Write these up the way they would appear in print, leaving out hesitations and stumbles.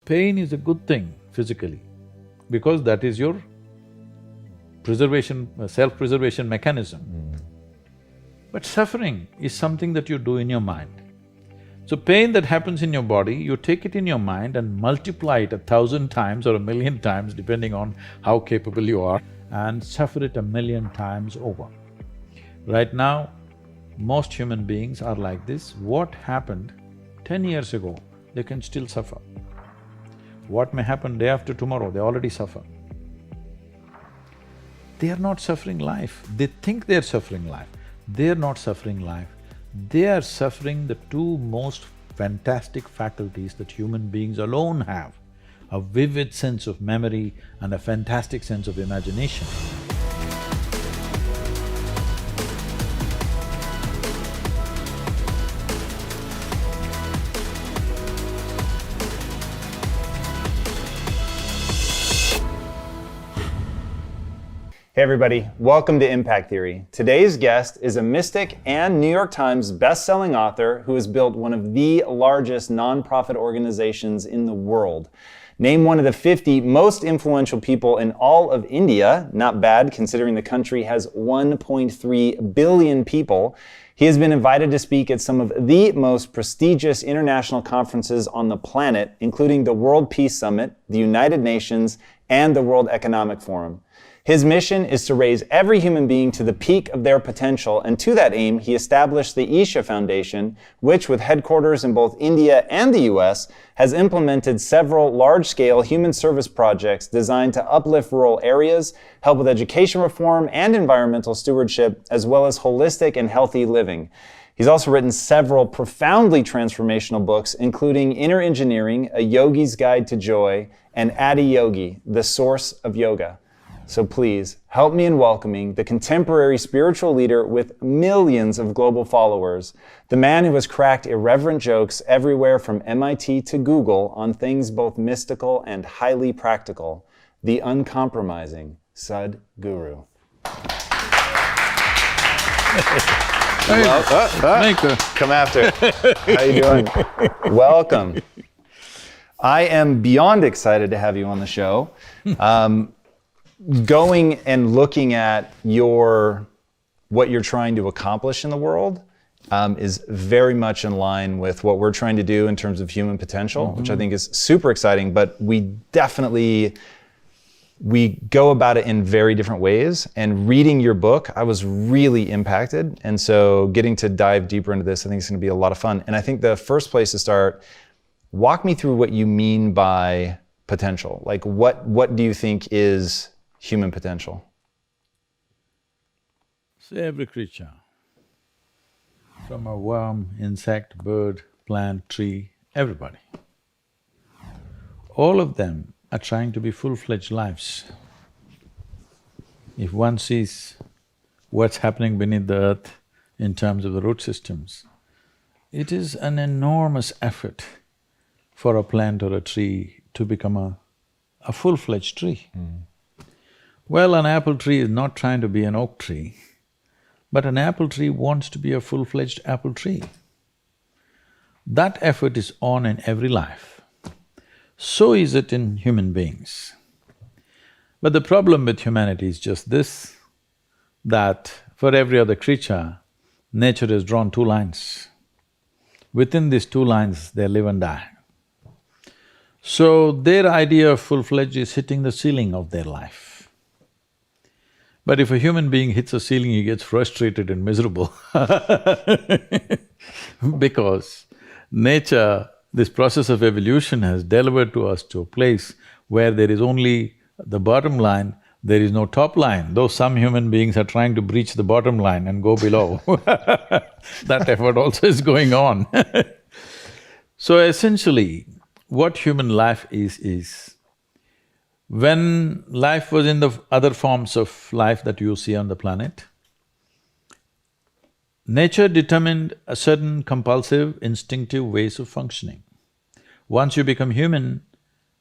Pain is a good thing physically, because that is your preservation, self-preservation mechanism. But suffering is something that you do in your mind. So pain that happens in your body, you take it in your mind and multiply it 1,000 times or 1,000,000 times, depending on how capable you are, and suffer it 1,000,000 times over. Right now, most human beings are like this. What happened 10 years ago, they can still suffer. What may happen day after tomorrow, they already suffer. They are not suffering life, they think they're suffering life. They're not suffering life, they are suffering the two most fantastic faculties that human beings alone have, a vivid sense of memory and a fantastic sense of imagination. Hey everybody, welcome to Impact Theory. Today's guest is a mystic and New York Times best-selling author who has built one of the largest nonprofit organizations in the world. Named one of the 50 most influential people in all of India, not bad considering the country has 1.3 billion people. He has been invited to speak at some of the most prestigious international conferences on the planet, including the World Peace Summit, the United Nations, and the World Economic Forum. His mission is to raise every human being to the peak of their potential, and to that aim, he established the Isha Foundation, which, with headquarters in both India and the US, has implemented several large-scale human service projects designed to uplift rural areas, help with education reform and environmental stewardship, as well as holistic and healthy living. He's also written several profoundly transformational books, including Inner Engineering, A Yogi's Guide to Joy, and Adi Yogi, The Source of Yoga. So please, help me in welcoming the contemporary spiritual leader with millions of global followers, the man who has cracked irreverent jokes everywhere from MIT to Google on things both mystical and highly practical, the uncompromising Sadhguru. Come after. How you doing? Welcome. I am beyond excited to have you on the show. Going and looking at what you're trying to accomplish in the world is very much in line with what we're trying to do in terms of human potential, which I think is super exciting, but we go about it in very different ways. And reading your book, I was really impacted. And so getting to dive deeper into this, I think it's gonna be a lot of fun. And I think the first place to start, walk me through what you mean by potential. Like what do you think is human potential? See, every creature, from a worm, insect, bird, plant, tree, everybody, all of them are trying to be full-fledged lives. If one sees what's happening beneath the earth in terms of the root systems, it is an enormous effort for a plant or a tree to become a full-fledged tree. Well, an apple tree is not trying to be an oak tree, but an apple tree wants to be a full-fledged apple tree. That effort is on in every life. So is it in human beings. But the problem with humanity is just this, that for every other creature, nature has drawn two lines. Within these two lines, they live and die. So their idea of full-fledged is hitting the ceiling of their life. But if a human being hits a ceiling, he gets frustrated and miserable because nature, this process of evolution has delivered to us to a place where there is only the bottom line, there is no top line, though some human beings are trying to breach the bottom line and go below. That effort also is going on. So essentially, what human life is when life was in the other forms of life that you see on the planet, nature determined a certain compulsive, instinctive ways of functioning. Once you become human,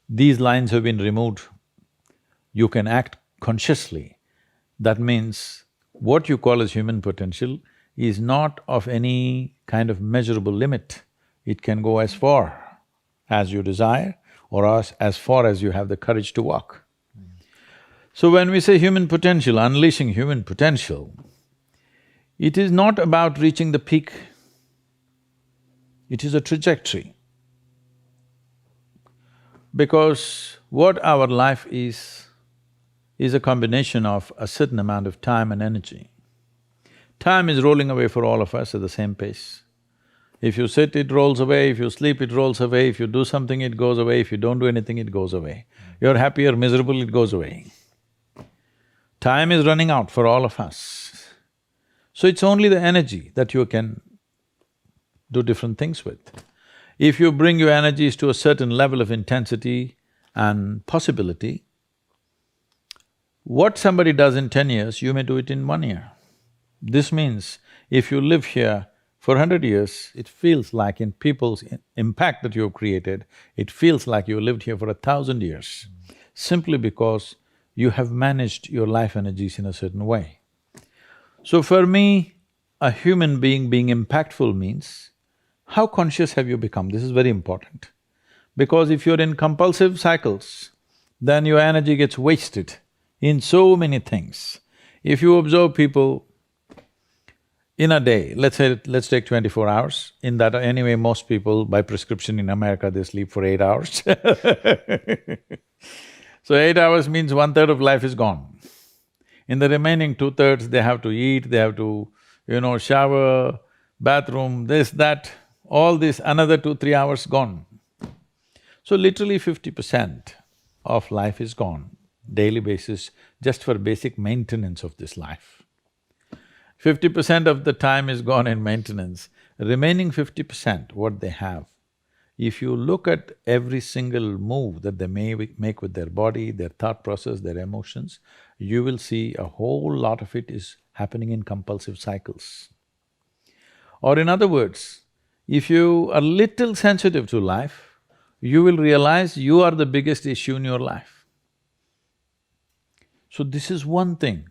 these lines have been removed. You can act consciously. That means what you call as human potential is not of any kind of measurable limit. It can go as far as you desire, or as far as you have the courage to walk. So when we say human potential, unleashing human potential, it is not about reaching the peak, it is a trajectory. Because what our life is a combination of a certain amount of time and energy. Time is rolling away for all of us at the same pace. If you sit, it rolls away, if you sleep, it rolls away, if you do something, it goes away, if you don't do anything, it goes away. You're happy or miserable, it goes away. Time is running out for all of us. So it's only the energy that you can do different things with. If you bring your energies to a certain level of intensity and possibility, what somebody does in 10 years, you may do it in 1 year. This means if you live here for 100 years, it feels like in people's impact that you have created, it feels like you lived here for 1,000 years, simply because you have managed your life energies in a certain way. So for me, a human being impactful means, how conscious have you become? This is very important. Because if you're in compulsive cycles, then your energy gets wasted in so many things. If you observe people in a day, let's take 24 hours, in that anyway most people by prescription in America they sleep for 8 hours So 8 hours means 1/3 of life is gone. In the remaining 2/3 they have to eat, they have to, shower, bathroom, this, that, all this, another 2-3 hours gone. So literally 50% of life is gone, daily basis, just for basic maintenance of this life. 50% of the time is gone in maintenance, remaining 50%, what they have. If you look at every single move that they may make with their body, their thought process, their emotions, you will see a whole lot of it is happening in compulsive cycles. Or in other words, if you are little sensitive to life, you will realize you are the biggest issue in your life. So this is one thing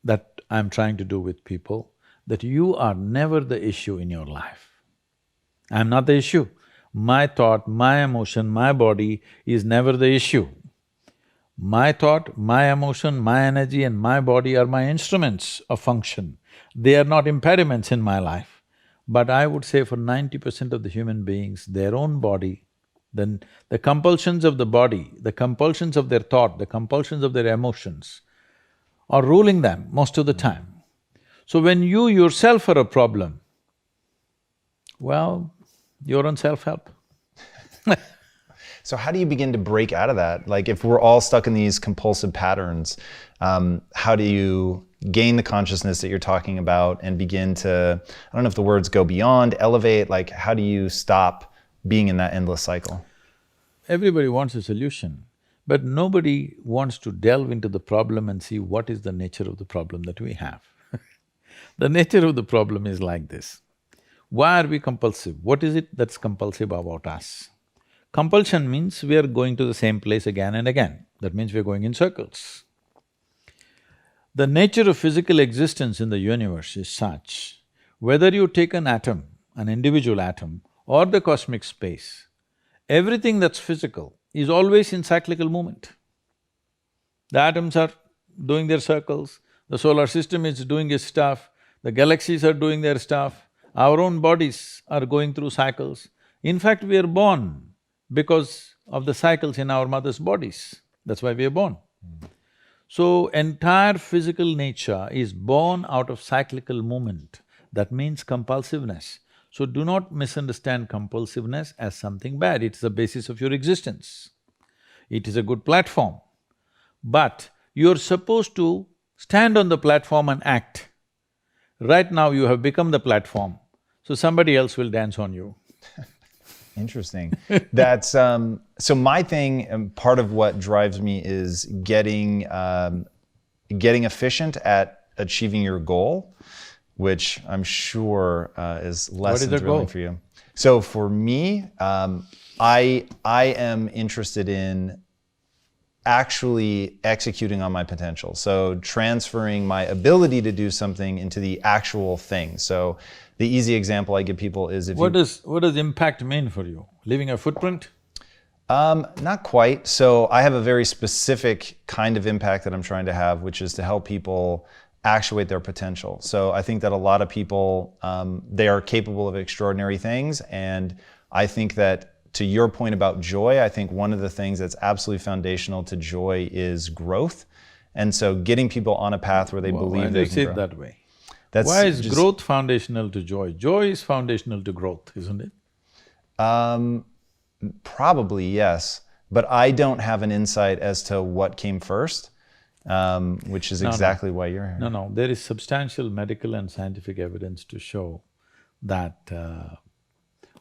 that I'm trying to do with people, that you are never the issue in your life. I'm not the issue. My thought, my emotion, my body is never the issue. My thought, my emotion, my energy and my body are my instruments of function. They are not impediments in my life. But I would say for 90% of the human beings, their own body, then the compulsions of the body, the compulsions of their thought, the compulsions of their emotions are ruling them most of the time. So when you yourself are a problem, well, you're on self-help. So how do you begin to break out of that? Like if we're all stuck in these compulsive patterns, how do you gain the consciousness that you're talking about and begin to, I don't know if the words go beyond, elevate, like how do you stop being in that endless cycle? Everybody wants a solution, but nobody wants to delve into the problem and see what is the nature of the problem that we have. The nature of the problem is like this. Why are we compulsive? What is it that's compulsive about us? Compulsion means we are going to the same place again and again. That means we're going in circles. The nature of physical existence in the universe is such, whether you take an atom, an individual atom, or the cosmic space, everything that's physical is always in cyclical movement. The atoms are doing their circles, the solar system is doing its stuff, the galaxies are doing their stuff, our own bodies are going through cycles. In fact, we are born because of the cycles in our mother's bodies, that's why we are born. So, entire physical nature is born out of cyclical movement, that means compulsiveness. So do not misunderstand compulsiveness as something bad, it's the basis of your existence. It is a good platform, but you're supposed to stand on the platform and act. Right now you have become the platform, so somebody else will dance on you. Interesting. That's so my thing, and part of what drives me is getting efficient at achieving your goal, which I'm sure is less than thrilling for you. So for me, I am interested in actually executing on my potential. So transferring my ability to do something into the actual thing. So the easy example I give people is if What does impact mean for you? Leaving a footprint? Not quite. So I have a very specific kind of impact that I'm trying to have, which is to help people actuate their potential. So I think that a lot of people, they are capable of extraordinary things. And I think that, to your point about joy, I think one of the things that's absolutely foundational to joy is growth. And so getting people on a path where they believe they Why do you can say grow. it that way? That's Why is just, growth foundational to joy? Joy is foundational to growth, isn't it? Probably, yes. But I don't have an insight as to what came first, which is exactly why you're here. No, there is substantial medical and scientific evidence to show that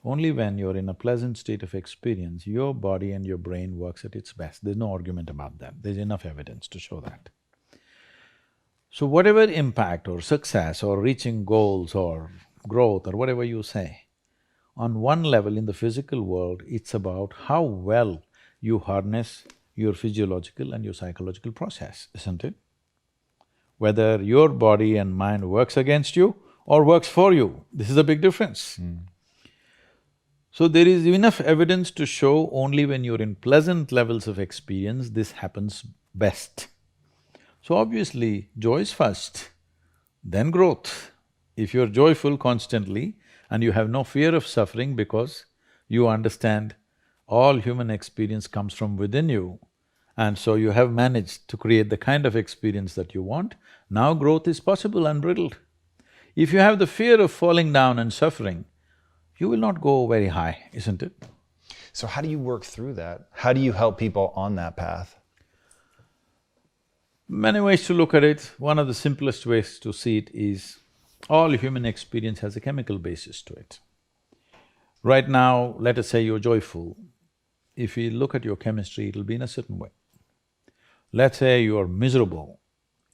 only when you're in a pleasant state of experience, your body and your brain works at its best. There's no argument about that. There's enough evidence to show that. So whatever impact or success or reaching goals or growth or whatever you say, on one level in the physical world, it's about how well you harness your physiological and your psychological process, isn't it? Whether your body and mind works against you or works for you, this is a big difference. So there is enough evidence to show only when you're in pleasant levels of experience, this happens best. So obviously, joy is first, then growth. If you're joyful constantly and you have no fear of suffering because you understand all human experience comes from within you, and so you have managed to create the kind of experience that you want, now growth is possible unbridled. If you have the fear of falling down and suffering, you will not go very high, isn't it? So how do you work through that? How do you help people on that path? Many ways to look at it. One of the simplest ways to see it is all human experience has a chemical basis to it. Right now, let us say you're joyful. If you look at your chemistry, it'll be in a certain way. Let's say you're miserable.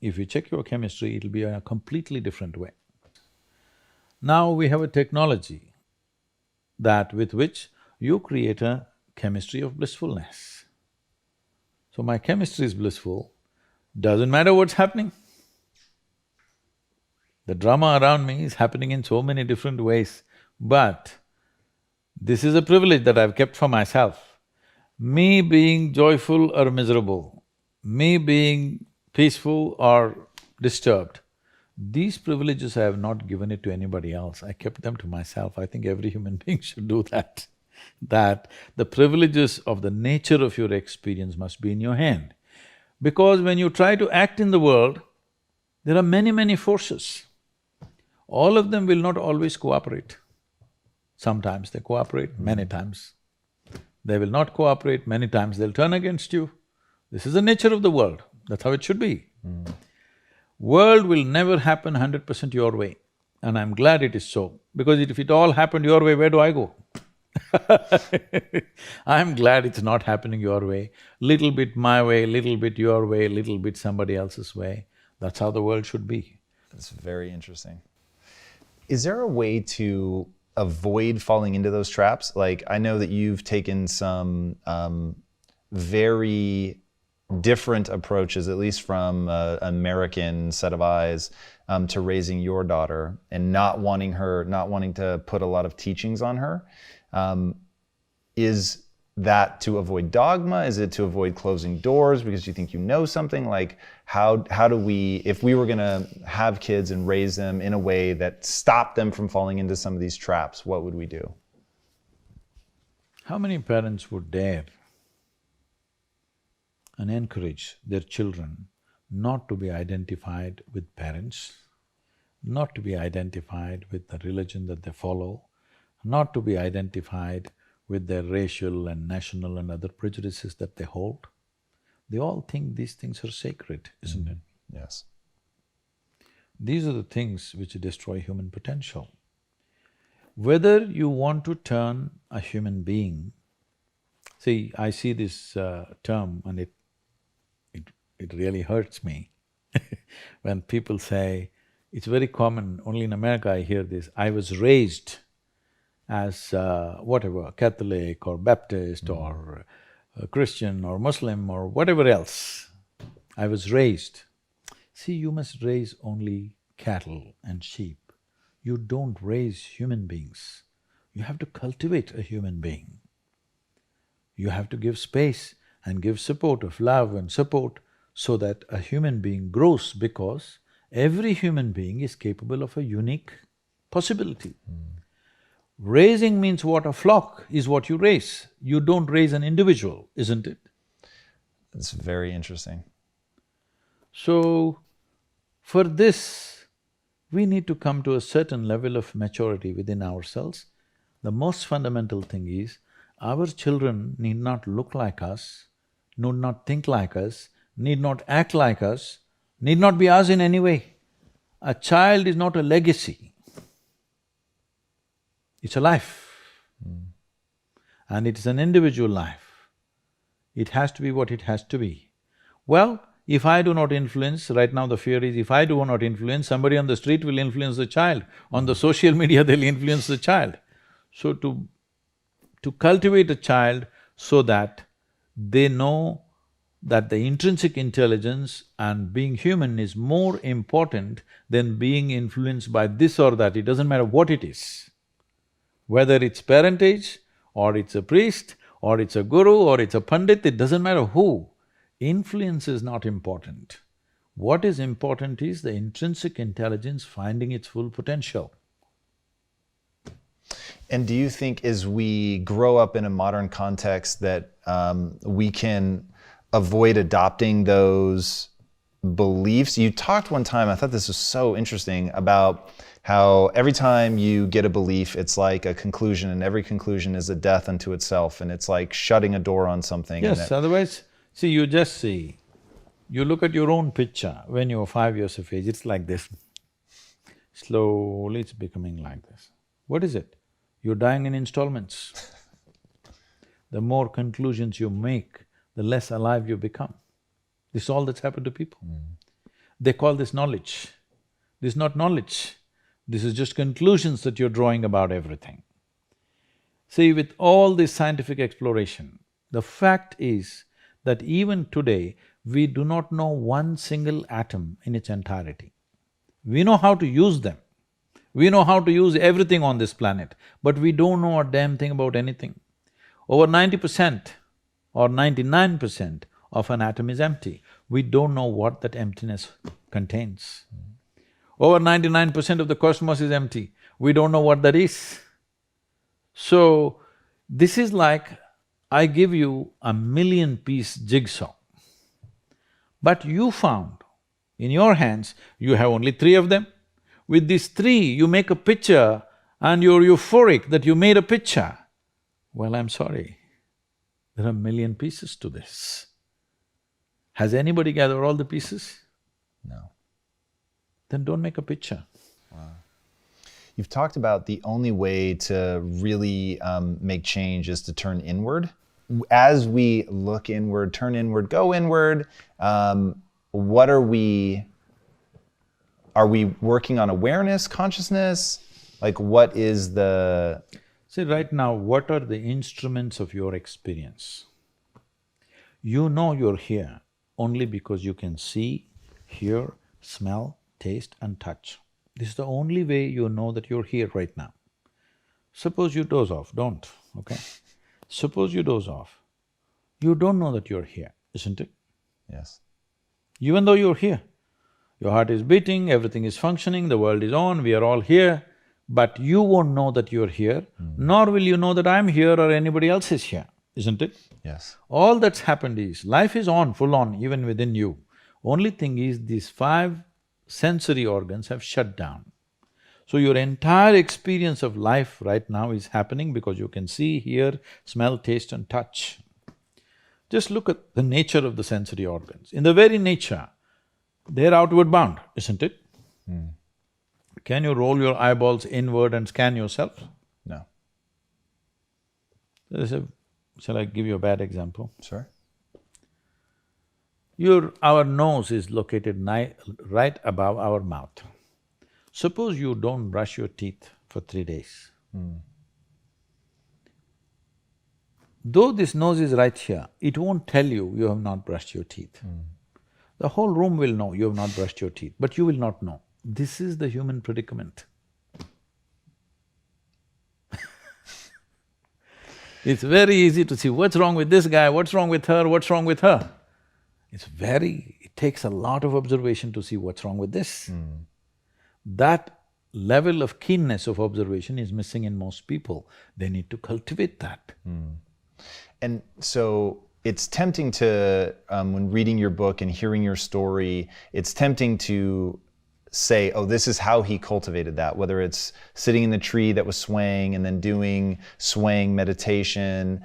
If you check your chemistry, it'll be in a completely different way. Now we have a technology that with which you create a chemistry of blissfulness. So my chemistry is blissful, doesn't matter what's happening. The drama around me is happening in so many different ways, but this is a privilege that I've kept for myself. Me being joyful or miserable, me being peaceful or disturbed, these privileges I have not given it to anybody else, I kept them to myself. I think every human being should do that. That the privileges of the nature of your experience must be in your hand. Because when you try to act in the world, there are many forces. All of them will not always cooperate. Sometimes they cooperate, many times they will not cooperate, many times they'll turn against you. This is the nature of the world, that's how it should be. World will never happen 100% your way, and I'm glad it is so, because if it all happened your way, where do I go? I'm glad it's not happening your way. Little bit my way, little bit your way, little bit somebody else's way. That's how the world should be. That's very interesting. Is there a way to avoid falling into those traps? Like, I know that you've taken some very different approaches, at least from an American set of eyes, to raising your daughter and not wanting to put a lot of teachings on her. Is that to avoid dogma? Is it to avoid closing doors because you think you know something? Like, how do we, if we were gonna have kids and raise them in a way that stopped them from falling into some of these traps, what would we do? How many parents would dare and encourage their children not to be identified with parents, not to be identified with the religion that they follow, not to be identified with their racial and national and other prejudices that they hold? They all think these things are sacred, isn't it? Yes. These are the things which destroy human potential. Whether you want to turn a human being… See, I see this term and it really hurts me when people say, it's very common, only in America I hear this, I was raised as whatever, Catholic or Baptist or Christian or Muslim or whatever else. I was raised. See, you must raise only cattle and sheep. You don't raise human beings. You have to cultivate a human being. You have to give space and give support of love and support so that a human being grows, because every human being is capable of a unique possibility. Raising means what? A flock is what you raise. You don't raise an individual, isn't it? It's very interesting. So, for this, we need to come to a certain level of maturity within ourselves. The most fundamental thing is, our children need not look like us, need not think like us, need not act like us, need not be us in any way. A child is not a legacy, it's a life. And it is an individual life. It has to be what it has to be. Well, if I do not influence, right now the fear is if I do not influence, somebody on the street will influence the child. On the social media, they'll influence the child. So to cultivate a child so that they know that the intrinsic intelligence and being human is more important than being influenced by this or that, it doesn't matter what it is. Whether it's parentage, or it's a priest, or it's a guru, or it's a pandit, it doesn't matter who. Influence is not important. What is important is the intrinsic intelligence finding its full potential. And do you think as we grow up in a modern context that we can avoid adopting those beliefs? You talked one time, I thought this was so interesting, about how every time you get a belief, it's like a conclusion, and every conclusion is a death unto itself, and it's like shutting a door on something. Yes, otherwise, see, you look at your own picture when you were 5 years of age, it's like this. Slowly it's becoming like this. What is it? You're dying in installments. The more conclusions you make, the less alive you become. This is all that's happened to people. They call this knowledge. This is not knowledge. This is just conclusions that you're drawing about everything. See, with all this scientific exploration, the fact is that even today, we do not know one single atom in its entirety. We know how to use them. We know how to use everything on this planet, but we don't know a damn thing about anything. Over 90% or 99% of an atom is empty. We don't know what that emptiness contains. Over 99% of the cosmos is empty. We don't know what that is. So, this is like I give you a 1,000,000-piece jigsaw, but you found in your hands, you have only 3 of them. With these 3, you make a picture and you're euphoric that you made a picture. Well, I'm sorry, there are 1,000,000 pieces to this. Has anybody gathered all the pieces? No. Then don't make a picture. Wow. You've talked about the only way to really make change is to turn inward. As we look inward, turn inward, go inward, what are we working on awareness, consciousness? Like what is the… See, right now, what are the instruments of your experience? You know you're here only because you can see, hear, smell, taste and touch. This is the only way you know that you're here right now. Suppose you doze off, don't, okay? Suppose you doze off, you don't know that you're here, isn't it? Yes. Even though you're here, your heart is beating, everything is functioning, the world is on, we are all here, but you won't know that you're here, nor will you know that I'm here or anybody else is here, isn't it? Yes. All that's happened is, life is on, full on, even within you. Only thing is, these 5 sensory organs have shut down. So your entire experience of life right now is happening because you can see, hear, smell, taste and touch. Just look at the nature of the sensory organs. In the very nature, they're outward bound, isn't it? Can you roll your eyeballs inward and scan yourself? No. Shall I give you a bad example? Sure. Our nose is located right above our mouth. Suppose you don't brush your teeth for 3 days. Though this nose is right here, it won't tell you you have not brushed your teeth. The whole room will know you have not brushed your teeth, but you will not know. This is the human predicament. It's very easy to see what's wrong with this guy, what's wrong with her, what's wrong with her. It takes a lot of observation to see what's wrong with this. That level of keenness of observation is missing in most people. They need to cultivate that. And so it's tempting to, when reading your book and hearing your story, it's tempting to say, oh, this is how he cultivated that, whether it's sitting in the tree that was swaying and then doing swaying meditation.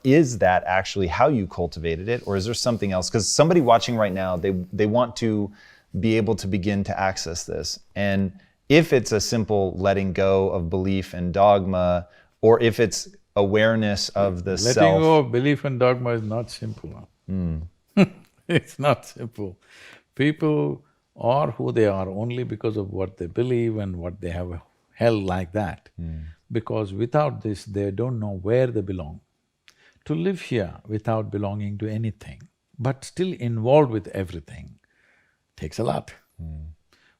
Is that actually how you cultivated it, or is there something else? Because somebody watching right now, they want to be able to begin to access this. And if it's a simple letting go of belief and dogma, or if it's awareness of the self. Letting go of belief and dogma is not simple. It's not simple. People are who they are only because of what they believe and what they have held like that. Because without this, they don't know where they belong. To live here without belonging to anything, but still involved with everything, takes a lot.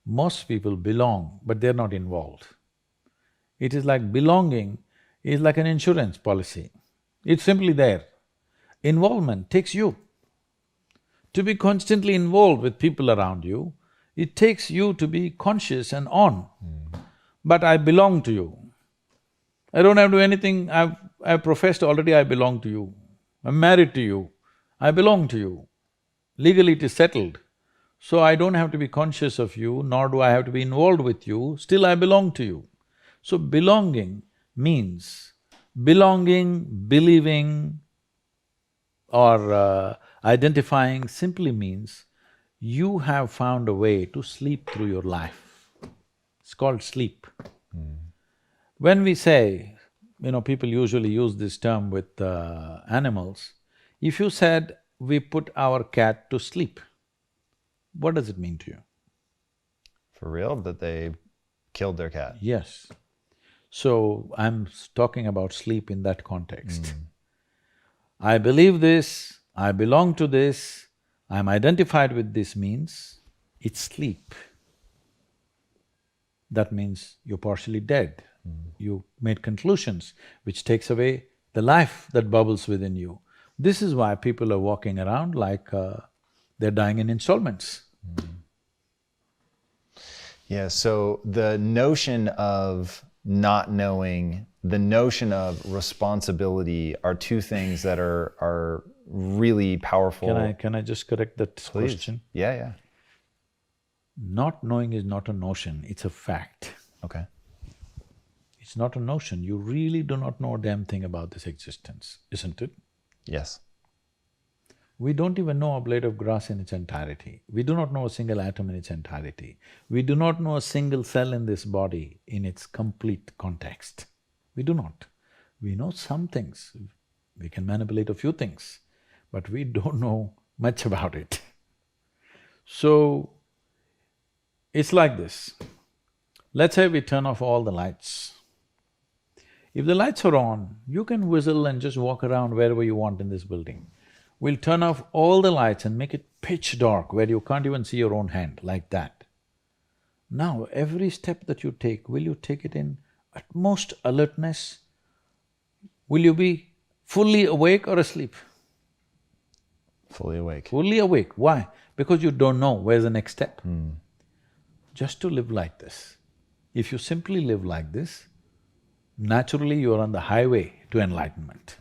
Most people belong, but they're not involved. It is like belonging is like an insurance policy. It's simply there. Involvement takes you. To be constantly involved with people around you, it takes you to be conscious and on. But I belong to you. I don't have to do anything, I've professed already I belong to you. I'm married to you, I belong to you. Legally it is settled. So I don't have to be conscious of you, nor do I have to be involved with you, still I belong to you. So belonging means, believing or identifying simply means you have found a way to sleep through your life. It's called sleep. When we say, people usually use this term with animals, if you said, we put our cat to sleep, what does it mean to you? For real? That they killed their cat? Yes. So, I'm talking about sleep in that context. I believe this, I belong to this, I'm identified with this means it's sleep. That means you're partially dead. You made conclusions which takes away the life that bubbles within you. This is why people are walking around like they're dying in installments. Yeah, so the notion of not knowing, the notion of responsibility are two things that are really powerful. Can I just correct that Please. question? Yeah. Not knowing is not a notion, it's a fact. Okay. It's not a notion, you really do not know a damn thing about this existence, isn't it? Yes. We don't even know a blade of grass in its entirety. We do not know a single atom in its entirety. We do not know a single cell in this body in its complete context. We do not. We know some things, we can manipulate a few things, but we don't know much about it. So, it's like this. Let's say we turn off all the lights. If the lights are on, you can whistle and just walk around wherever you want in this building. We'll turn off all the lights and make it pitch dark where you can't even see your own hand, like that. Now, every step that you take, will you take it in utmost alertness? Will you be fully awake or asleep? Fully awake. Fully awake. Why? Because you don't know where's the next step. Just to live like this. If you simply live like this, naturally you're on the highway to enlightenment.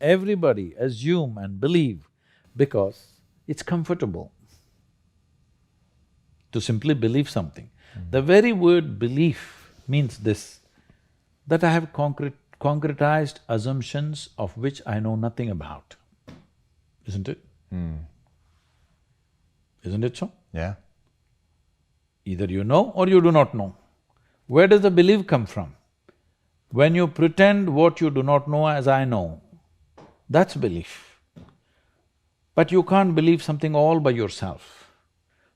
Everybody assume and believe because it's comfortable to simply believe something. The very word belief means this, that I have concretized assumptions of which I know nothing about, isn't it? Isn't it so? Yeah. Either you know or you do not know. Where does the belief come from? When you pretend what you do not know as I know, that's belief. But you can't believe something all by yourself.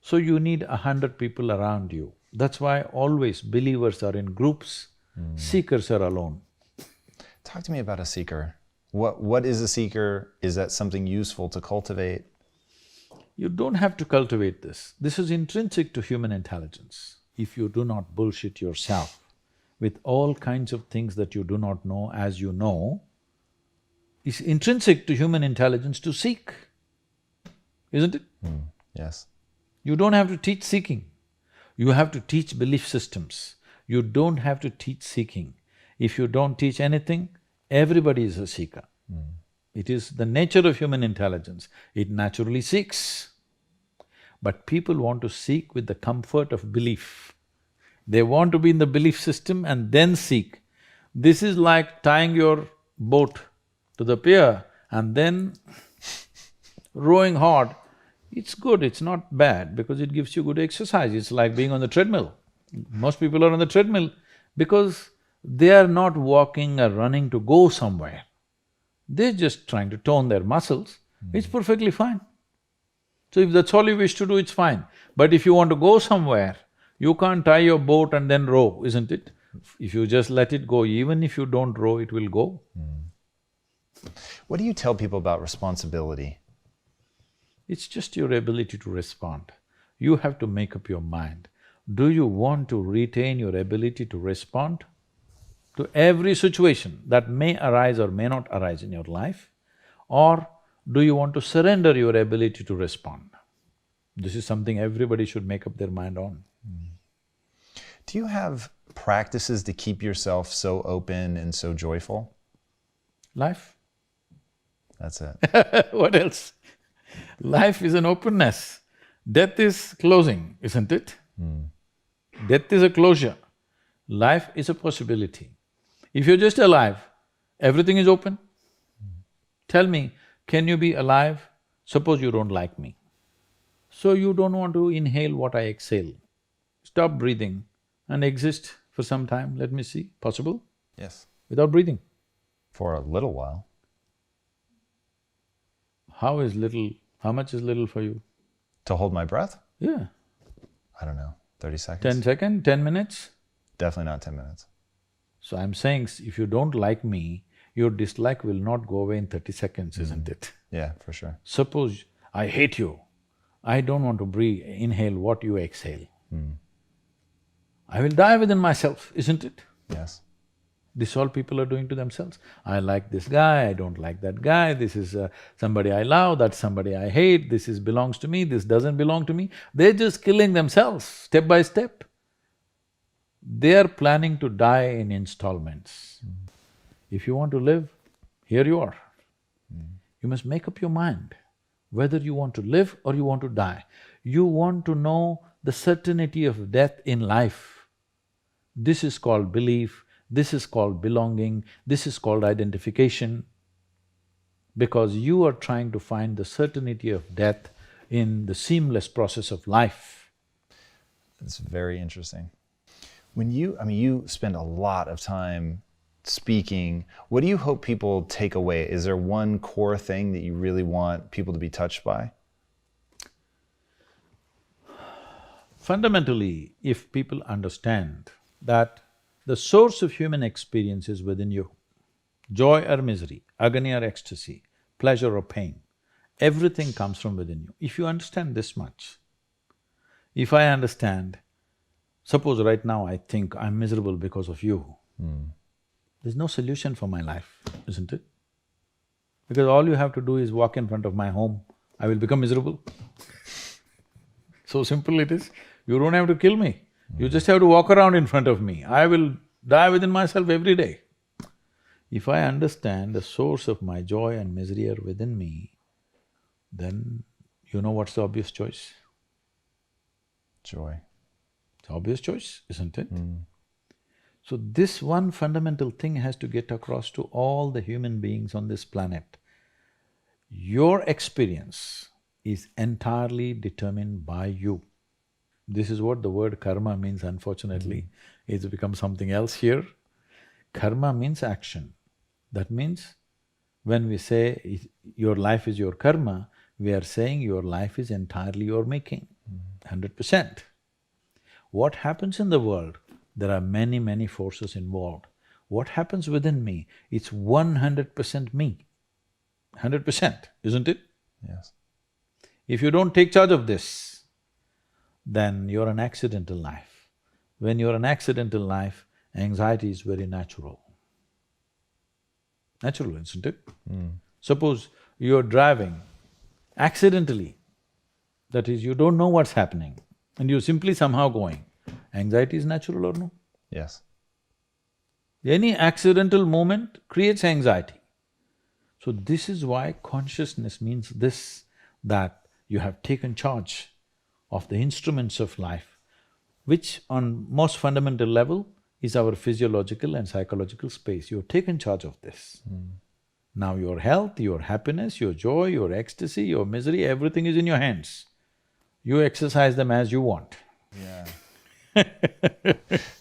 So you need 100 people around you. That's why always believers are in groups, seekers are alone. Talk to me about a seeker. What is a seeker? Is that something useful to cultivate? You don't have to cultivate this. This is intrinsic to human intelligence. If you do not bullshit yourself, with all kinds of things that you do not know as you know, is intrinsic to human intelligence to seek, isn't it? Yes. You don't have to teach seeking. You have to teach belief systems. You don't have to teach seeking. If you don't teach anything, everybody is a seeker. It is the nature of human intelligence, it naturally seeks. But people want to seek with the comfort of belief. They want to be in the belief system and then seek. This is like tying your boat to the pier and then rowing hard. It's good, it's not bad because it gives you good exercise. It's like being on the treadmill. Most people are on the treadmill because they are not walking or running to go somewhere. They're just trying to tone their muscles, it's perfectly fine. So if that's all you wish to do, it's fine. But if you want to go somewhere, you can't tie your boat and then row, isn't it? If you just let it go, even if you don't row, it will go. What do you tell people about responsibility? It's just your ability to respond. You have to make up your mind. Do you want to retain your ability to respond to every situation that may arise or may not arise in your life, or do you want to surrender your ability to respond? This is something everybody should make up their mind on. Do you have practices to keep yourself so open and so joyful? Life? That's it. What else? Life is an openness. Death is closing, isn't it? Death is a closure. Life is a possibility. If you're just alive, everything is open. Tell me, can you be alive? Suppose you don't like me. So you don't want to inhale what I exhale. Stop breathing and exist for some time, let me see. Possible? Yes. Without breathing. For a little while. How is little… how much is little for you? To hold my breath? Yeah. I don't know, 30 seconds? 10 seconds, 10 minutes? Definitely not 10 minutes. So I'm saying, if you don't like me, your dislike will not go away in 30 seconds, isn't it? Yeah, for sure. Suppose I hate you, I don't want to breathe, inhale what you exhale. I will die within myself, isn't it? Yes. This is all people are doing to themselves. I like this guy, I don't like that guy, this is somebody I love, that's somebody I hate, this is belongs to me, this doesn't belong to me. They're just killing themselves step by step. They are planning to die in installments. If you want to live, here you are. You must make up your mind whether you want to live or you want to die. You want to know the certainty of death in life. This is called belief, this is called belonging, this is called identification, because you are trying to find the certainty of death in the seamless process of life. It's very interesting. When you spend a lot of time speaking, what do you hope people take away? Is there one core thing that you really want people to be touched by? Fundamentally, if people understand that the source of human experience is within you, joy or misery, agony or ecstasy, pleasure or pain, everything comes from within you. If you understand this much, if I understand, suppose right now I think I'm miserable because of you, there's no solution for my life, isn't it? Because all you have to do is walk in front of my home, I will become miserable. So simple it is. You don't have to kill me, you just have to walk around in front of me, I will die within myself every day. If I understand the source of my joy and misery are within me, then you know what's the obvious choice? Joy. It's the obvious choice, isn't it? So this one fundamental thing has to get across to all the human beings on this planet. Your experience is entirely determined by you. This is what the word karma means, unfortunately. It's become something else here. Karma means action. That means when we say your life is your karma, we are saying your life is entirely your making, 100%. What happens in the world? There are many, many forces involved. What happens within me? It's 100% me, 100%, isn't it? Yes. If you don't take charge of this, then you're an accidental life. When you're an accidental life, Anxiety is very natural. Natural, isn't it? Suppose you're driving accidentally, that is, you don't know what's happening and you're simply somehow going. Anxiety is natural or no? Yes. Any accidental movement creates anxiety. So this is why consciousness means this, that you have taken charge of the instruments of life, which on most fundamental level is our physiological and psychological space. You've taken charge of this. Now your health, your happiness, your joy, your ecstasy, your misery, everything is in your hands. You exercise them as you want. Yeah.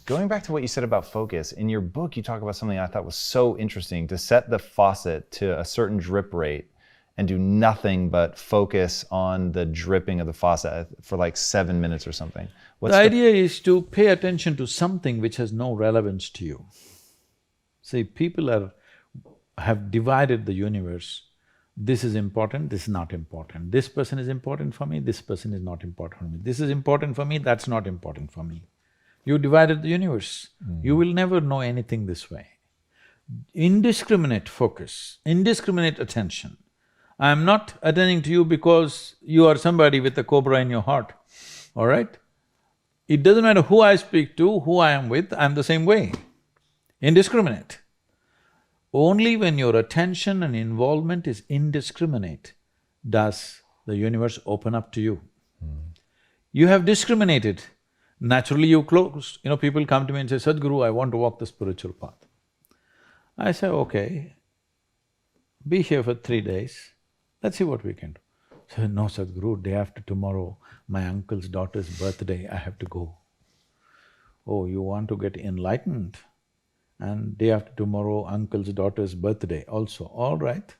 Going back to what you said about focus, in your book you talk about something I thought was so interesting, to set the faucet to a certain drip rate and do nothing but focus on the dripping of the faucet for like 7 minutes or something. The idea is to pay attention to something which has no relevance to you. See, people have divided the universe. This is important, this is not important. This person is important for me, this person is not important for me. This is important for me, that's not important for me. You divided the universe. You will never know anything this way. Indiscriminate focus, indiscriminate attention. I'm not attending to you because you are somebody with a cobra in your heart, all right? It doesn't matter who I speak to, who I am with, I'm the same way. Indiscriminate. Only when your attention and involvement is indiscriminate does the universe open up to you. You have discriminated, naturally you close. People come to me and say, Sadhguru, I want to walk the spiritual path. I say, okay, be here for 3 days, let's see what we can do. So, no Sadhguru, day after tomorrow, my uncle's daughter's birthday, I have to go. Oh, you want to get enlightened? And day after tomorrow, uncle's daughter's birthday also. All right,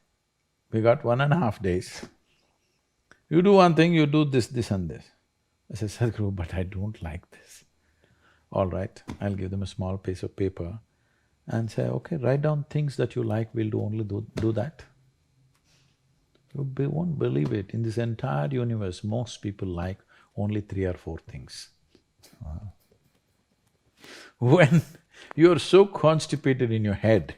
we got 1.5 days. You do one thing, you do this, this and this. I said, Sadhguru, but I don't like this. All right, I'll give them a small piece of paper and say, okay, write down things that you like, we'll only do that. You won't believe it, in this entire universe, most people like only 3 or 4 things. Wow. When you're so constipated in your head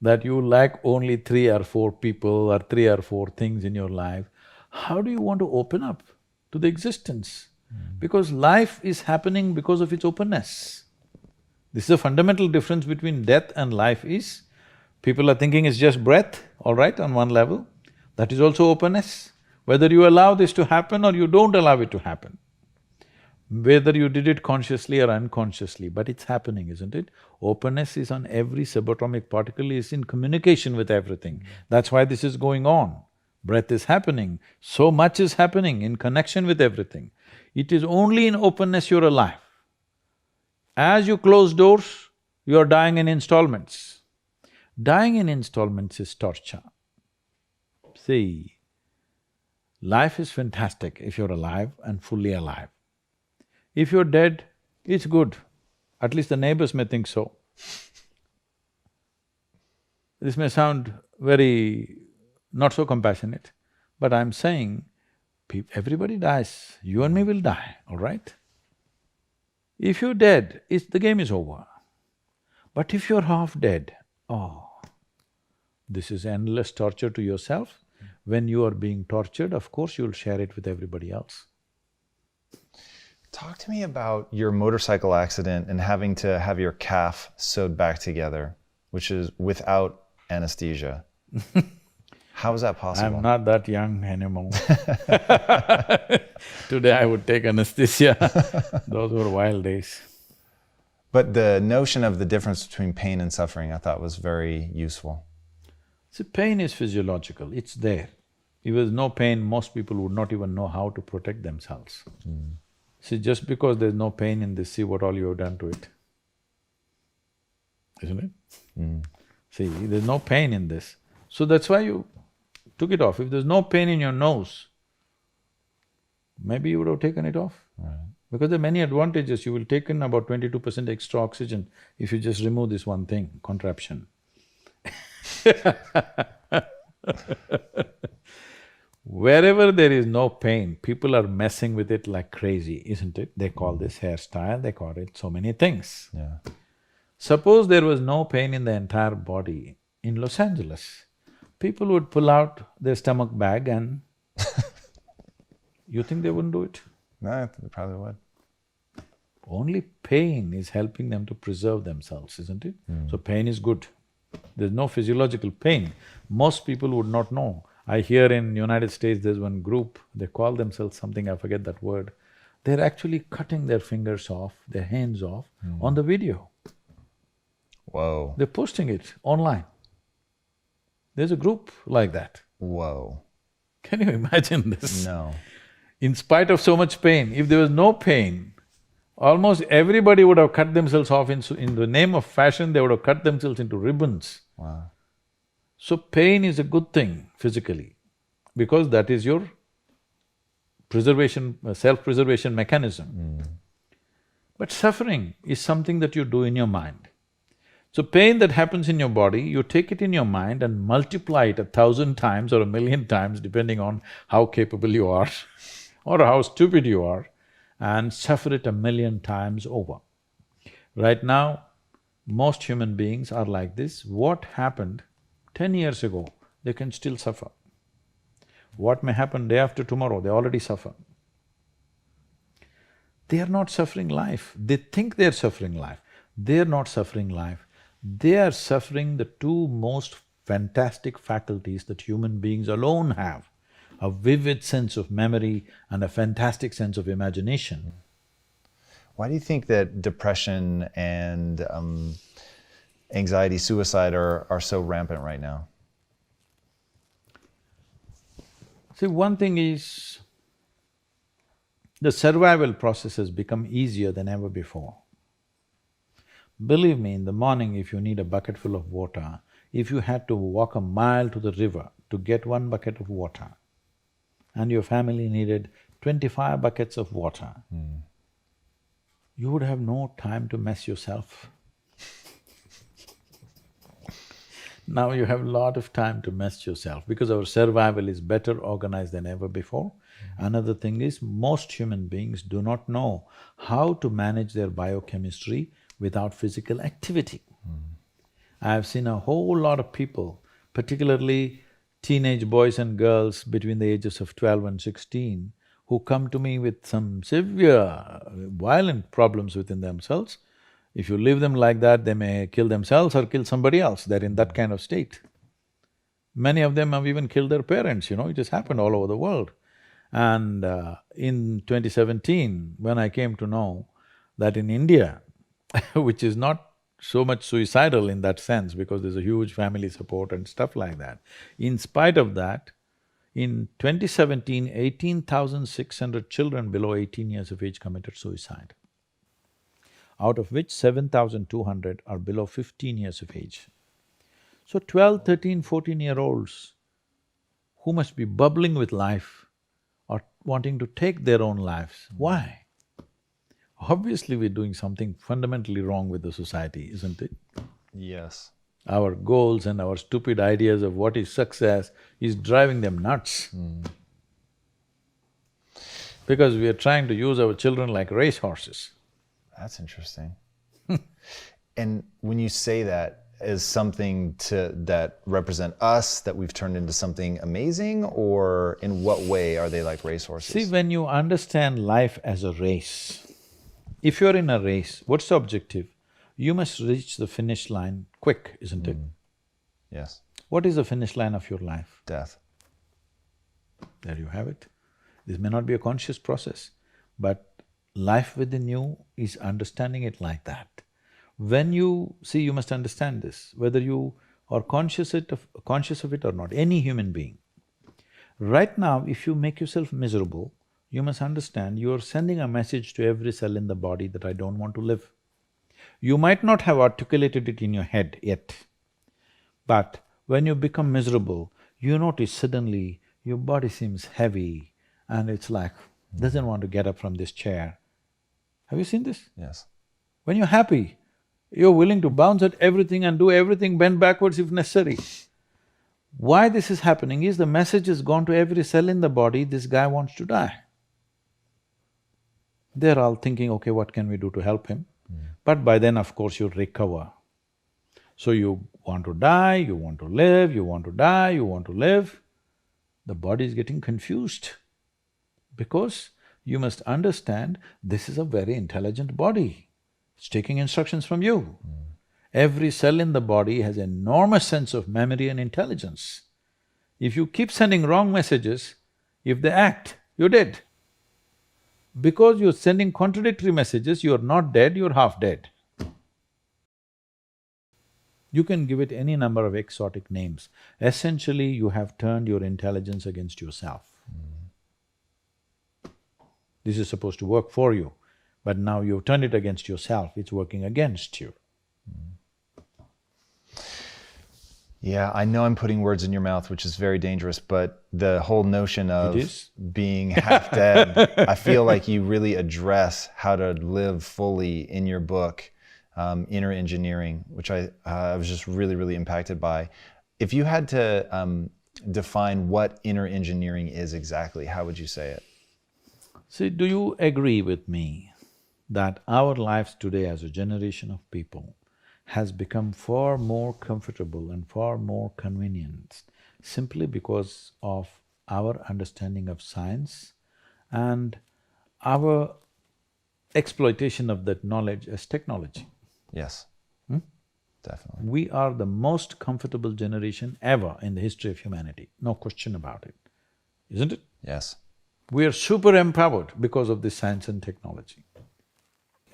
that you like only 3 or 4 people or 3 or 4 things in your life, how do you want to open up to the existence? Because life is happening because of its openness. This is a fundamental difference between death and life is, people are thinking it's just breath, all right, on one level. That is also openness. Whether you allow this to happen or you don't allow it to happen, whether you did it consciously or unconsciously, but it's happening, isn't it? Openness is on every subatomic particle, is in communication with everything. That's why this is going on. Breath is happening, so much is happening in connection with everything. It is only in openness you're alive. As you close doors, you're dying in installments. Dying in installments is torture. See, life is fantastic if you're alive and fully alive. If you're dead, it's good, at least the neighbors may think so. This may sound very not so compassionate, but I'm saying, everybody dies, you and me will die, all right? If you're dead, the game is over. But if you're half dead, oh, this is endless torture to yourself. When you are being tortured, of course you'll share it with everybody else. Talk to me about your motorcycle accident and having to have your calf sewed back together, which is without anesthesia. How is that possible? I'm not that young anymore. Today I would take anesthesia. Those were wild days. But the notion of the difference between pain and suffering I thought was very useful. See, pain is physiological, it's there. If there's no pain, most people would not even know how to protect themselves. See, just because there's no pain in this, see what all you have done to it, isn't it? See, there's no pain in this, so that's why you took it off. If there's no pain in your nose, maybe you would have taken it off. Right. Because there are many advantages. You will take in about 22% extra oxygen if you just remove this one thing, contraption. Wherever there is no pain, people are messing with it like crazy, isn't it? They call this hairstyle, they call it so many things. Yeah. Suppose there was no pain in the entire body in Los Angeles, people would pull out their stomach bag and you think they wouldn't do it? No, they probably would. Only pain is helping them to preserve themselves, isn't it? So pain is good. There's no physiological pain. Most people would not know. I hear in United States there's one group, they call themselves something, I forget that word. They're actually cutting their fingers off, their hands off on the video. Whoa. They're posting it online. There's a group like that. Whoa. Can you imagine this? No. In spite of so much pain, if there was no pain, almost everybody would have cut themselves off in the name of fashion, they would have cut themselves into ribbons. Wow. So pain is a good thing physically, because that is your preservation, self-preservation mechanism. But suffering is something that you do in your mind. So pain that happens in your body, you take it in your mind and multiply it 1,000 times or 1,000,000 times, depending on how capable you are or how stupid you are, and suffer it 1,000,000 times over. Right now, most human beings are like this. What happened 10 years ago, they can still suffer. What may happen day after tomorrow, they already suffer. They are not suffering life, they think they're suffering life. They're not suffering life, they are suffering the two most fantastic faculties that human beings alone have, a vivid sense of memory and a fantastic sense of imagination. Why do you think that depression and anxiety, suicide are so rampant right now? See, one thing is, the survival process has become easier than ever before. Believe me, in the morning if you need a bucket full of water, if you had to walk a mile to the river to get one bucket of water, and your family needed 25 buckets of water, you would have no time to mess yourself. Now you have a lot of time to mess yourself because our survival is better organized than ever before. Another thing is, most human beings do not know how to manage their biochemistry without physical activity. I've seen a whole lot of people, particularly teenage boys and girls between the ages of 12 and 16, who come to me with some severe, violent problems within themselves. If you leave them like that, they may kill themselves or kill somebody else, they're in that kind of state. Many of them have even killed their parents, it has happened all over the world. And in 2017, when I came to know that in India, which is not so much suicidal in that sense because there's a huge family support and stuff like that, in spite of that, in 2017, 18,600 children below 18 years of age committed suicide, out of which 7,200 are below 15 years of age. So 12, 13, 14-year-olds who must be bubbling with life are wanting to take their own lives. Why? Obviously we're doing something fundamentally wrong with the society, isn't it? Yes. Our goals and our stupid ideas of what is success is driving them nuts. Because we are trying to use our children like racehorses. That's interesting. And when you say that as something that represent us, that we've turned into something amazing, or in what way are they like racehorses? See, when you understand life as a race, if you're in a race, what's the objective? You must reach the finish line quick, isn't it? Yes. What is the finish line of your life? Death. There you have it. This may not be a conscious process, but life within you is understanding it like that. When you… see, you must understand this, whether you are conscious of it or not, any human being. Right now, if you make yourself miserable, you must understand you are sending a message to every cell in the body that I don't want to live. You might not have articulated it in your head yet, but when you become miserable, you notice suddenly your body seems heavy and it's like, doesn't want to get up from this chair. Have you seen this? Yes. When you're happy, you're willing to bounce at everything and do everything, bend backwards if necessary. Why this is happening is the message has gone to every cell in the body, this guy wants to die. They're all thinking, okay, what can we do to help him? But by then, of course, you recover. So you want to die, you want to live, you want to die, you want to live. The body is getting confused because you must understand this is a very intelligent body. It's taking instructions from you. Every cell in the body has enormous sense of memory and intelligence. If you keep sending wrong messages, if they act, you're dead. Because you're sending contradictory messages, you're not dead, you're half dead. You can give it any number of exotic names. Essentially, you have turned your intelligence against yourself. This is supposed to work for you, but now you've turned it against yourself, it's working against you. Yeah, I know I'm putting words in your mouth, which is very dangerous, but the whole notion of being half dead, I feel like you really address how to live fully in your book, Inner Engineering, which I was just really, really impacted by. If you had to define what inner engineering is exactly, how would you say it? See, do you agree with me that our lives today as a generation of people has become far more comfortable and far more convenient simply because of our understanding of science and our exploitation of that knowledge as technology? Yes, definitely. We are the most comfortable generation ever in the history of humanity, no question about it, isn't it? Yes. We are super empowered because of this science and technology.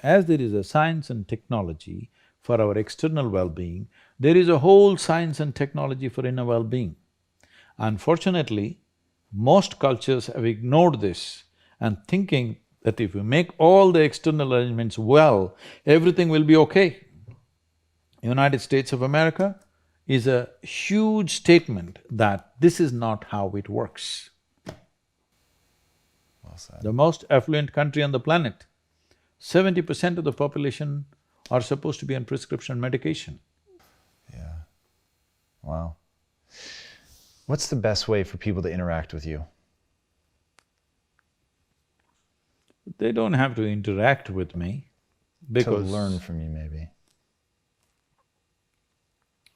As there is a science and technology for our external well-being, there is a whole science and technology for inner well-being. Unfortunately, most cultures have ignored this and thinking that if we make all the external arrangements well, everything will be okay. United States of America is a huge statement that this is not how it works. Well said. The most affluent country on the planet, 70% of the population are supposed to be on prescription medication. Yeah. Wow. What's the best way for people to interact with you? They don't have to interact with me because… To learn from you, maybe.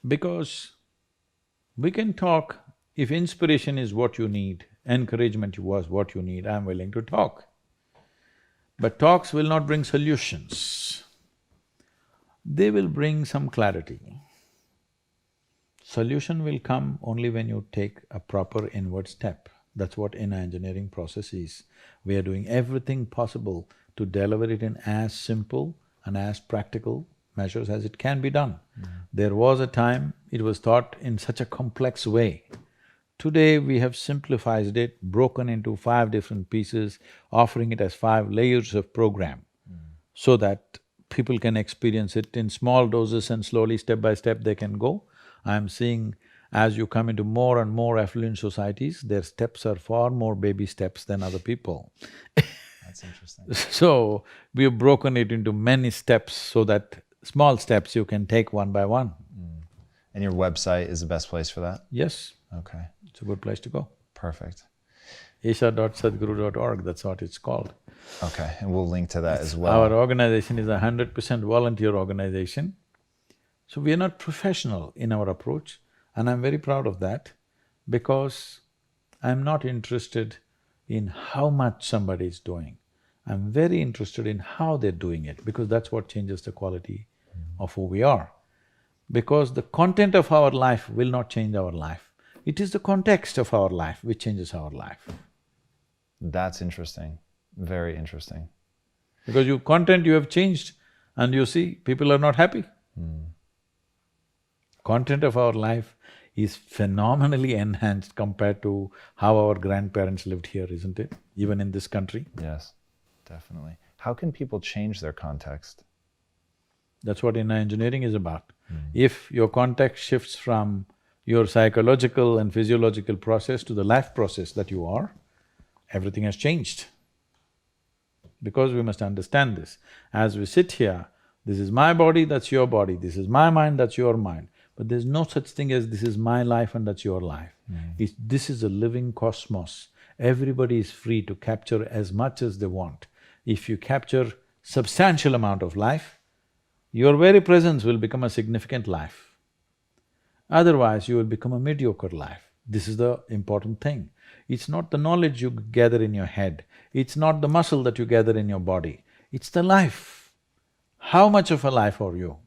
Because we can talk, if inspiration is what you need, encouragement was what you need, I'm willing to talk. But talks will not bring solutions. They will bring some clarity. Solution will come only when you take a proper inward step. That's what inner engineering process is. We are doing everything possible to deliver it in as simple and as practical measures as it can be done. There was a time it was taught in such a complex way. Today we have simplified it, broken into 5 different pieces, offering it as 5 layers of program so that people can experience it in small doses and slowly, step by step, they can go. I'm seeing as you come into more and more affluent societies, their steps are far more baby steps than other people. That's interesting. So, we have broken it into many steps so that small steps you can take one by one. And your website is the best place for that? Yes, Okay, it's a good place to go. perfect. isha.sadhguru.org, that's what it's called. Okay, and we'll link to that as well. Our organization is 100% volunteer organization. So we are not professional in our approach, and I'm very proud of that because I'm not interested in how much somebody is doing. I'm very interested in how they're doing it because that's what changes the quality of who we are. Because the content of our life will not change our life. It is the context of our life which changes our life. That's interesting, very interesting. Because your content you have changed and you see people are not happy. Content of our life is phenomenally enhanced compared to how our grandparents lived here, isn't it? Even in this country. Yes, definitely. How can people change their context? That's what inner engineering is about. If your context shifts from your psychological and physiological process to the life process that you are, everything has changed. Because we must understand this. As we sit here, this is my body, that's your body, this is my mind, that's your mind. But there's no such thing as this is my life and that's your life. This is a living cosmos. Everybody is free to capture as much as they want. If you capture substantial amount of life, your very presence will become a significant life. Otherwise, you will become a mediocre life. This is the important thing. It's not the knowledge you gather in your head, it's not the muscle that you gather in your body, it's the life. How much of a life are you?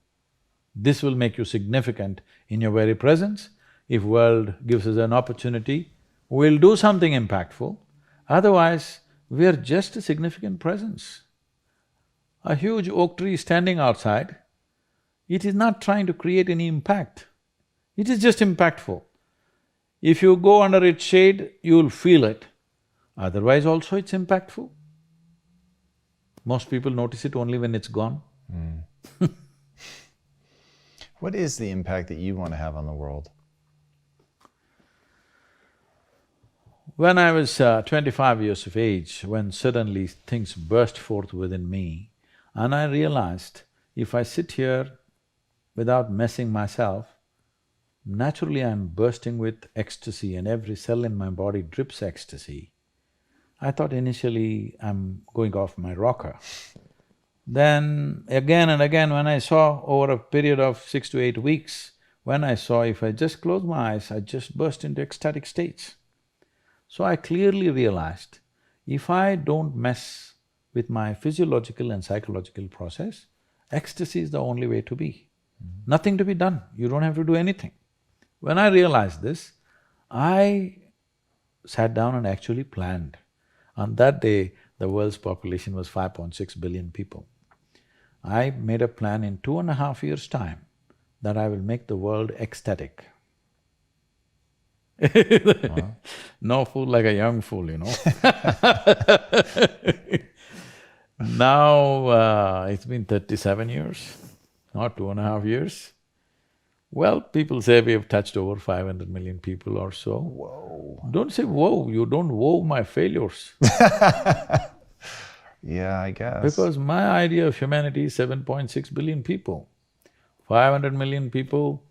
This will make you significant in your very presence. If world gives us an opportunity, we'll do something impactful. Otherwise, we are just a significant presence. A huge oak tree standing outside, it is not trying to create any impact. It is just impactful. If you go under its shade, you'll feel it. Otherwise also it's impactful. Most people notice it only when it's gone. What is the impact that you want to have on the world? When I was 25 years of age, when suddenly things burst forth within me, and I realized if I sit here without messing myself, naturally I'm bursting with ecstasy and every cell in my body drips ecstasy. I thought initially I'm going off my rocker. Then again and again when I saw over a period of 6 to 8 weeks, when I saw if I just close my eyes, I just burst into ecstatic states. So I clearly realized, if I don't mess with my physiological and psychological process, ecstasy is the only way to be. Nothing to be done, you don't have to do anything. When I realized this, I sat down and actually planned. On that day, the world's population was 5.6 billion people. I made a plan in 2.5 years' time that I will make the world ecstatic. Wow. No fool like a young fool, you know. Now, it's been 37 years, not 2.5 years. Well, people say we have touched over 500 million people or so. Whoa. Don't say whoa, you don't woe my failures. Yeah, I guess. Because my idea of humanity is 7.6 billion people. 500 million people,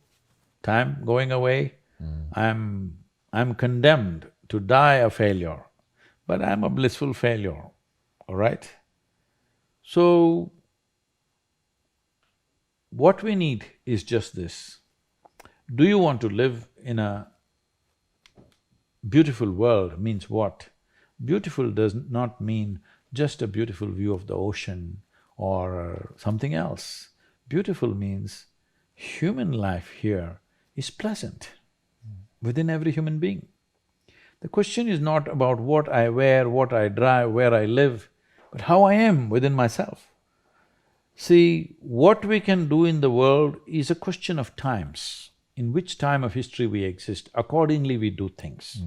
time going away, I'm condemned to die a failure, but I'm a blissful failure, all right? So, what we need is just this. Do you want to live in a beautiful world means what? Beautiful does not mean just a beautiful view of the ocean or something else. Beautiful means human life here is pleasant within every human being. The question is not about what I wear, what I drive, where I live, but how I am within myself. See, what we can do in the world is a question of times. In which time of history we exist, accordingly we do things.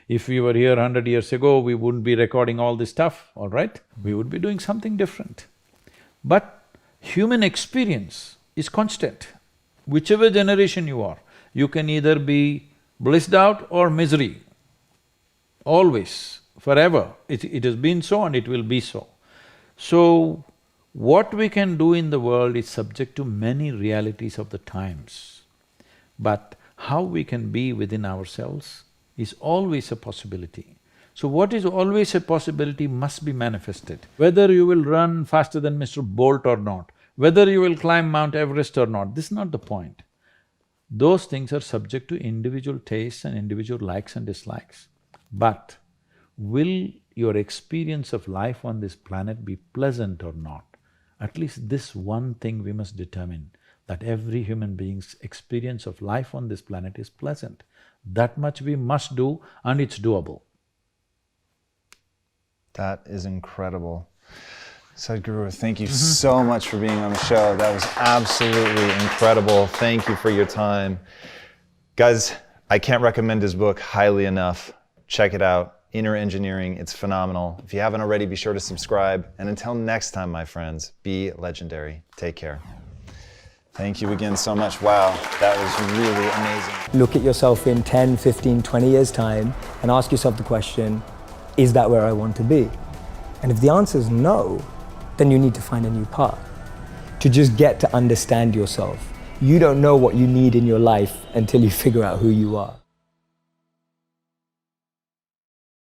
If we were here 100 years ago, we wouldn't be recording all this stuff, all right? We would be doing something different. But human experience is constant. Whichever generation you are, you can either be blissed out or misery. Always, forever. It has been so and it will be so. So, what we can do in the world is subject to many realities of the times. But how we can be within ourselves is always a possibility. So what is always a possibility must be manifested. Whether you will run faster than Mr. Bolt or not, whether you will climb Mount Everest or not, this is not the point. Those things are subject to individual tastes and individual likes and dislikes. But will your experience of life on this planet be pleasant or not? At least this one thing we must determine, that every human being's experience of life on this planet is pleasant. That much we must do and it's doable. That is incredible. Sadhguru, thank you so much for being on the show. That was absolutely incredible. Thank you for your time. Guys, I can't recommend his book highly enough. Check it out, Inner Engineering, it's phenomenal. If you haven't already, be sure to subscribe. And until next time, my friends, be legendary. Take care. Thank you again so much. Wow, that was really amazing. Look at yourself in 10, 15, 20 years' time and ask yourself the question, is that where I want to be? And if the answer is no, then you need to find a new path. To just get to understand yourself. You don't know what you need in your life until you figure out who you are.